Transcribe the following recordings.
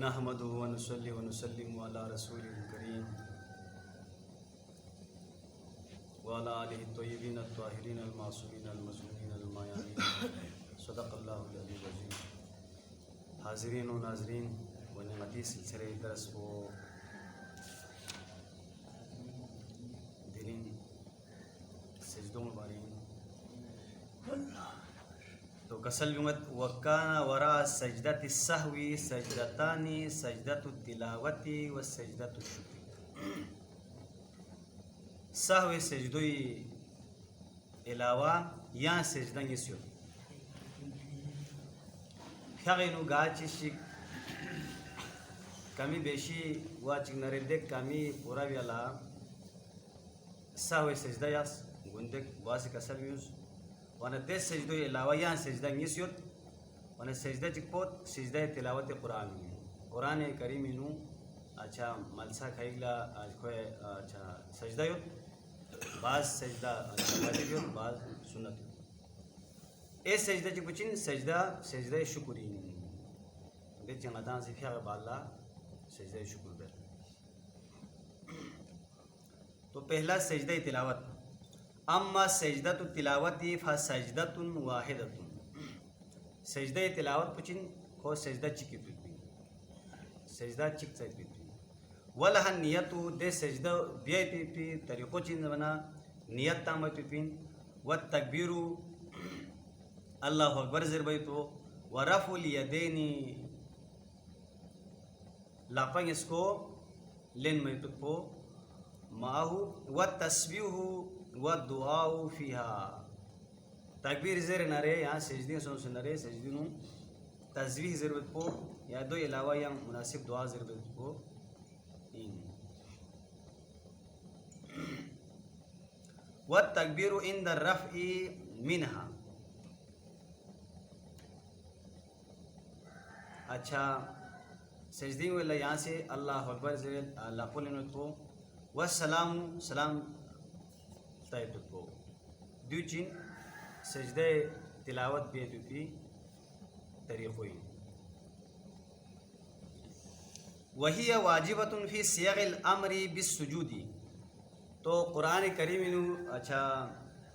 نحمدہ ونصلی ونسلم علی رسول کریم وعلی آلہ الطیبین الطاہرین المعصومین المظلومین المایامین صدق اللہ العلی العظیم۔ حاضرین و ناظرین و نعمتی سلسلے درس و دلین سجدوں مبارین تو کسل جمت وکانا وراء سجدت السہوی سجدتانی سجدت التلاوتی و سجدت الشکر۔ سہوی سجدوی علاوہ یا سجدن یسیو خیغینو گاچی شک کمی بیشی واچک نردک کمی پورا بیالا سہوی سجدہ یاس گندک واسی کسل میوز وانا دے سجدو علاوہ یہاں سجدہ نیسیوت وانا سجدہ چکپوت سجدہ تلاوت قرآن میں قرآن کریم انو اچھا ملسا کھائیگلا کوئی اچھا سجدہ یوت بعض سجدہ واجب یوت بعض سنت یوت اے سجدہ چکپوچین سجدہ شکرین دے چنگتان سے فیاغ بالا سجدہ شکر بیر۔ تو پہلا سجدہ تلاوت اما سجدت التلاوتی فسجدت واحدت۔ سجدہ تلاوت پچین کو سجدہ چکی پیتوین سجدہ چک چاہی پیتوین ولہ نیتو دے سجدہ بیائی پیتوی طریقو چین بنا نیت تام پیتوین والتکبیرو اللہ اکبر زر بیتو ورفع الیدینی لاپنگ اس کو لین میتو پو معاہو والتسبیحو والدعاء فیہا۔ تکبیر زیر نرے یہاں سجدین سن نرے سجدینوں تسبیح ضرورت پو یا دو علاوہ یا مناسب دعا ضرورت پو والتکبیر عند الرفع منہا۔ اچھا سجدین واللہ یہاں سے اللہ اکبر زیر اللہ پولنت پو والسلام سلام تایتو پو دیو چین سجدہ تلاوت بیتو پی طریقوئی وہی واجبت فی سیغ الامر بالسجودی۔ تو قرآن کریم انو اچھا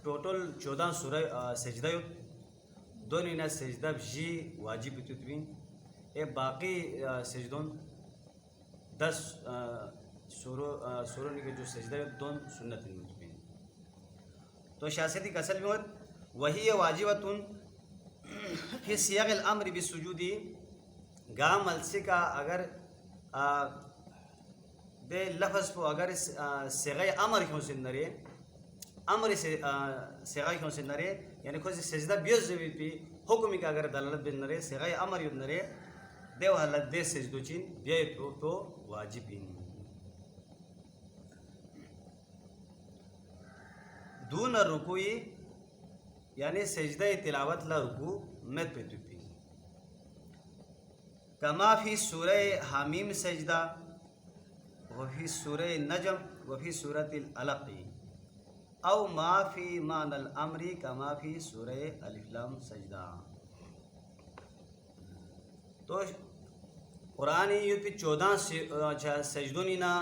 ٹوٹل 14 سورہ سجدہ یوت دون انہ سجدہ بجی واجب بیتو پین اے باقی سجدون 10 سوروں کے جو سجدہ یوت دون سنت بیتو پین۔ تو شاستی کا اصل میں وہی واجبتن فی سیاق الامر بالسجودی گا ملسی کا اگر دے لفظ کو اگر سیغی امر کیوں سے نرے امر سے سیغی کیوں سے نرے یعنی کوئی سجدہ بیوز زوی پی حکمی کا اگر دلالت بن نرے سیغی امر یود نرے دے وحالت دے سجدو چین بیائی تو واجب ان دون رکوئی یعنی سجدہ تلاوت لا رکو مت پیتو پی کما فی سورہ حامیم سجدہ وفی سورہ نجم وفی سورۃ العلق او ما فی معنی الامر کما فی سورہ الف لام سجدہ۔ تو قرآن یہ پی 14 سجدونی نا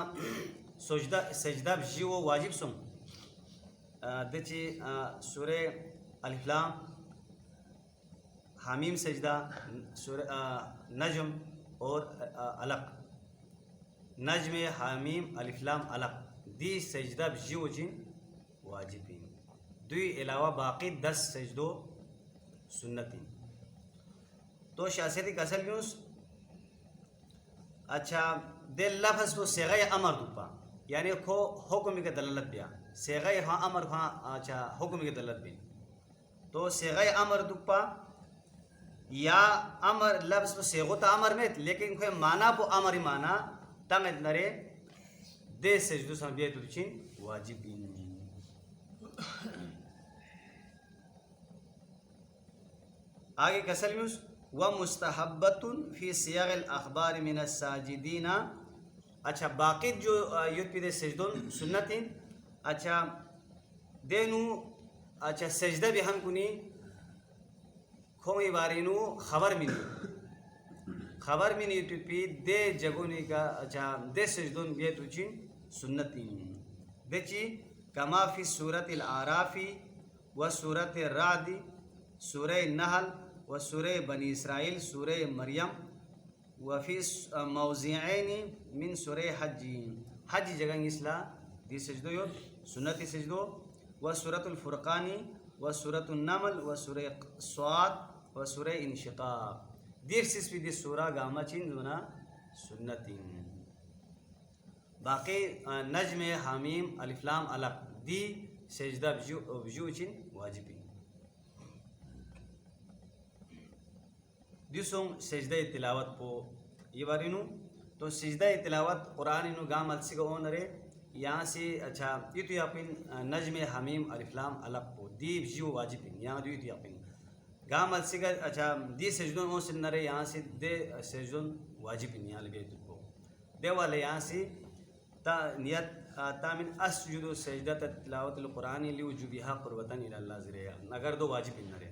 سجدہ بجی وہ واجب سن دچی سورہ الف لام حامیم سجدہ سورہ نجم اور علق نجم حامیم الف لام علق دی سجدہ بجی وجین واجبین دوی علاوہ باقی 10 سجدو سنتین۔ تو شاسیتی کسل میوس اچھا دے لفظ کو سیغی امر دوپا یعنی کھو حکم کے دلالت بیا صیغہ ہاں امر ہاں اچھا حکم کے دلالت بھی تو صیغہ امر دپا یا امر لفظ صیغو تا امر میں لیکن کوئی معنی پو امر معنی تنگ نرے دے سجدو سم بیت چین واجب آگے کسل میوس ومستحبۃ فی سیاغ الاخبار من الساجدین. اچھا باقی جو یوت پی دے سجدون سنتین اچھا دینو اچھا سجدہ بھی ہم کنی کھوئی بارینو خبر منی یوت پی دے جگونی کا اچھا دے سجدون بیتو چین سنتین دے چی کما فی سورة الاعراف و سورة الرعد سورہ نحل و سورہ بنی اسرائیل سورہ مریم وفی موضعین من سورہ حج جگہ اسلا دی سجدو یو سنت سجدو و سورة الفرقان و سورة النمل و سورہ صاد و سورہ انشقاق دیر سس پی دی سورہ گاما چین دونا سنتین باقی نجم حامیم الف لام علق دی سجدہ بجو چین واجبی دیسوں سجدہ تلاوت پو یہ بارینو تو سجدہ تلاوت قرآن انو گام السی کا اونرے یہاں سے اچھا یہ تو یقین نجم حمیم الف لام علق پو دی بجو واجبی یہاں دو یہ تو یقین گام السی کا اچھا دی سجدون اون سنرے یہاں سے دے سجدون واجبی یہاں لبیت پو دے والے یہاں سے تا نیت تامن اسجدو سجدہ تلاوت القرآن لیوجوبیہا قربتاً الاللہ ذریعہ اگر دو واجب نرے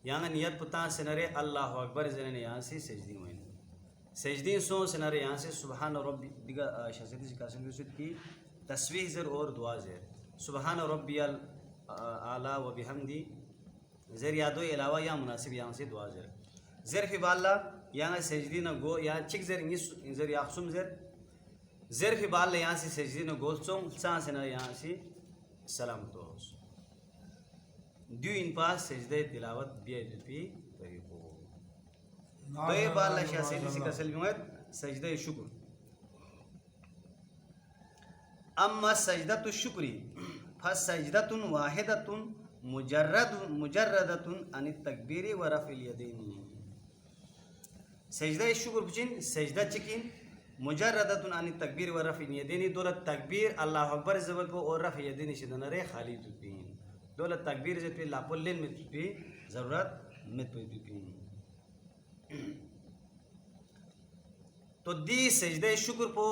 یہاں نیت پتہ سنرے اللہ اکبر زنن یہاں سے سجدی ہوئیں سجدی سو سنرے یہاں سے سبحان ربی دیگا شخصیتی سے قاسم یوسف کی تسبیح زر اور دعا زر سبحان ربی اعلیٰ و بحمدی زر یادو علاوہ یا مناسب یہاں سے دعا زر زر فی بالا یہاں سجدی نہ گو یہاں چک زر انگیس زر یاقسم زر فی بالا یہاں سے سجدی نہ گو سون سان سنرے یہاں سے سلام تو دیو ان پاس سجدہ تلاوت بیت پی طریقو دوئے بالا شاہ سیدی سی کسل بیمت سجدہ شکر اما سجدہ الشکری فسجدہ واحدۃ مجردۃ عن التکبیر و رفع الیدین سجدہ شکر بچین سجدہ چکین مجردۃ عن التکبیر و رفع الیدین دولت تکبیر اللہ اکبر زبر کو اور رفع الیدین شدنرے خالی تکین دولت تکبیر سے پہ لاپو لین میں پہ ضرورت میں پہ تو دی سجدہ شکر پو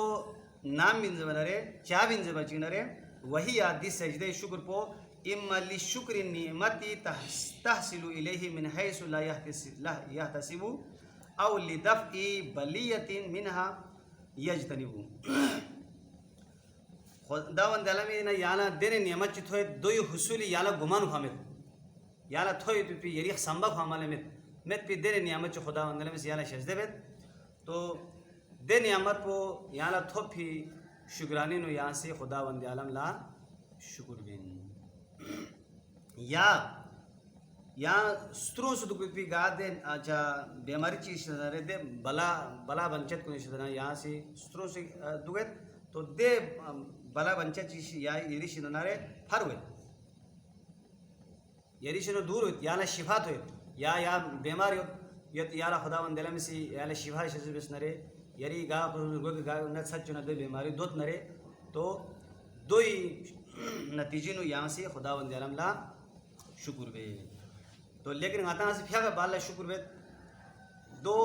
نام بن زبان رہے چاہ بن زبان چین رہے وہی یاد دی سجدہ شکر پو اما لشکر نعمتی تحصل الیہ من حیث لا یحتسب او لدفع بلیت منہا یجتنبو خداوند عالمین یالا دینے نعمت چی تھوئے دوی حصولی یالا گمانو خامد یالا تھوئے تو پی یریخ سنبا خامالے مت پی دینے نعمت چی خداوند عالمین سے یالا شجدے بیت تو دے نعمت پو یالا تھو پی شکرانینو یہاں سے خداوند عالم لا شکر بین یا سترون سو دکوی پی گا دے آجا بیماری چیز شدنے دے بلا بنچت کنی شدنے یہاں سے سترون سے دوگت تو دے بلا بنچا چیز یا یریش نارے پھر ہوئے یریش نو دور ہوئے یا شفات ہوئے یا بیماری یا خداوند عالم سے یا شفا شز بس نرے یری گا گا نت سچ نہ دے بیماری دوت نرے تو دوئی نتیجے نو یہاں سے خداوند عالم لا شکر بے تو لیکن غاتا سے پھیا بالا شکر بے دو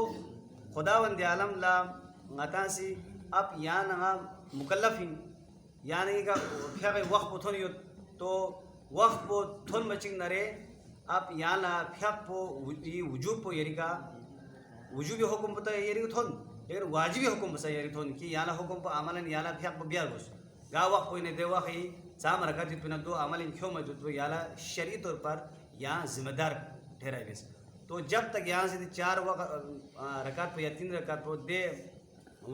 خداوند عالم لا غاتا سے اب یا نہ مکلفین یعنی کہ پھیا وقت پو تھونی تو وقت پو تھون بچنگ نرے اب یالا پھیا پو وجوب پو یری کا وجوبی حکم پتا یری تھون لیکن واجبی حکم پسا یری تھون کہ یالا حکم پو عملا یالا پھیا پو بیار گوش گا وقت پوئی نے دے وقتی سام رکھا جت پنا دو عمل کیوں موجود تو یالا شرعی طور پر یہاں ذمہ دار ٹھہرائے گئے تو جب تک یہاں سے 4 رکعت پہ یا 3 رکعت پہ دے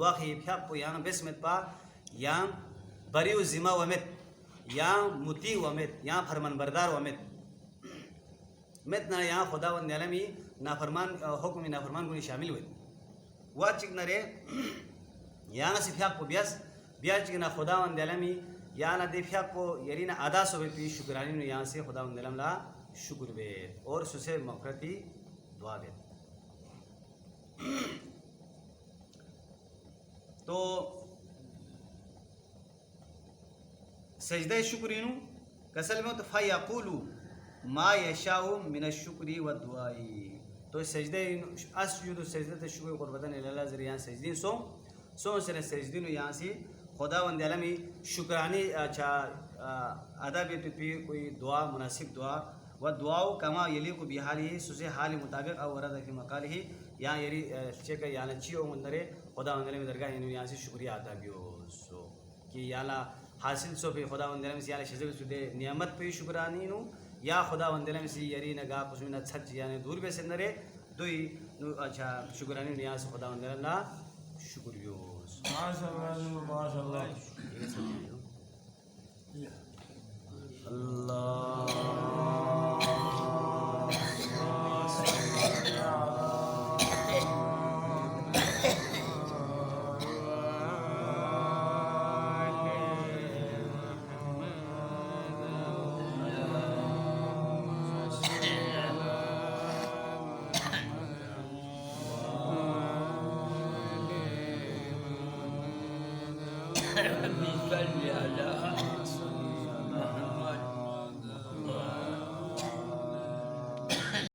واقعی پھیا پو یہاں بسمت پا یہاں بریو ذمہ ومت یہاں مطیع ومت یہاں فرمان بردار ومت مت نہ یہاں خداوند عالمی نافرمان حکم نافرمان کو شامل ہوئے وا چک نرے یہاں سے پھیا پو بیا چکنا خداوند علمی یانا دیفیا کو یرینا ادا سو پی شکرانی نو یہاں سے خداوند علم لا شکر بے اور سسے مغفرتی دعا بے. تو سجدہ شکرینو کسل میں تو فیقولو ما یشاء من الشکر والدعاء. تو سجدہ اسجد سجدہ شکر قربتن اللہ ذریعہ سجدین سو سن سجدین یہاں سے خداوند علمی شکرانی اچھا ادا بھی تو پی کوئی دعا مناسب دعا و دعا کما یلیق بحالی سسے حال مطابق او ورد فی مقالہ یہاں یری چیک یعنی چیو مندرے خداوند علمی درگاہ انو یہاں سے شکریہ ادا بھی ہو سو کہ یالا حاصل سو پہ خداوند علمی سے یالا شجب سدے نعمت پہ شکرانی نو یا خداوند علمی سے یری نگاہ قسمنا چھچ یعنی دور بے سندرے دوی نو اچھا شکرانی یہاں سے خداوند علمی شکر بھی ہو ماشاء اللہ ربي صل على